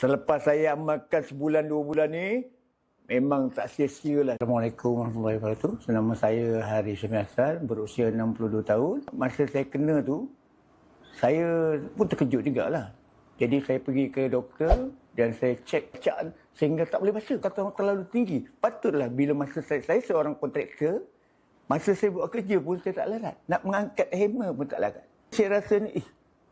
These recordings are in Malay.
Selepas saya amalkan sebulan 2 bulan ni, memang tak sia-sia lah. Assalamualaikum warahmatullahi wabarakatuh. Nama saya Haris Syamiasar, berusia 62 tahun. Masa saya kena tu, saya pun terkejut jugalah. Jadi saya pergi ke doktor dan saya cek bacaan sehingga tak boleh baca. Kata orang terlalu tinggi. Patutlah bila masa saya seorang kontraktor, masa saya buat kerja pun saya tak larat. Nak mengangkat hammer pun tak larat. Saya rasa ni,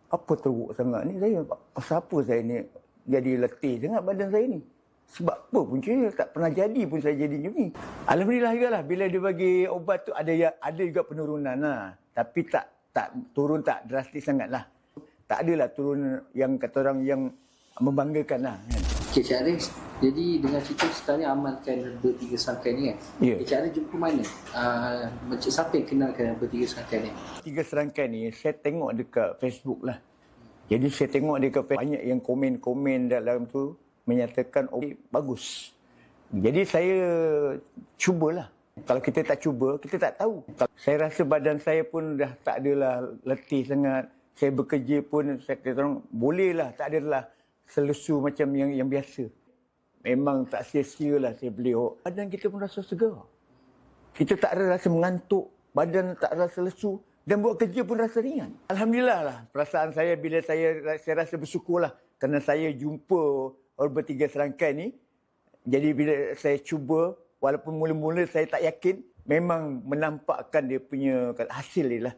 apa teruk sangat ni saya. Pasal apa saya ni jadi letih sangat badan saya ni. Sebab apa puncanya tak pernah jadi pun saya jadi macam ni. Alhamdulillah juga lah bila dia bagi ubat tu ada juga penurunan lah. Tapi tak turun tak drastis sangat lah. Tak adalah turun yang kata orang yang membanggakan lah. Kan? Cik Aris, jadi dengan cerita sekarang amalkan bertiga serangkaian ni kan? Ya. Cik Aris jumpa mana? Macam siapa yang kenalkan bertiga serangkaian ni? 3 serangkaian ni saya tengok dekat Facebook lah. Jadi saya tengok dekat Facebook, banyak yang komen-komen dalam tu menyatakan bagus. Jadi saya cubalah. Kalau kita tak cuba, kita tak tahu. Saya rasa badan saya pun dah tak adalah letih sangat. Saya bekerja pun, saya kata orang, bolehlah, tak adalah selesu macam yang biasa. Memang tak sia-sia lah saya beli. Badan kita pun rasa segar. Kita tak ada rasa mengantuk, badan tak rasa lesu dan buat kerja pun rasa ringan. Alhamdulillah lah, perasaan saya bila saya rasa bersyukurlah kerana saya jumpa orang bertiga serangkaian ni. Jadi bila saya cuba, walaupun mula-mula saya tak yakin, memang menampakkan dia punya hasil dia lah.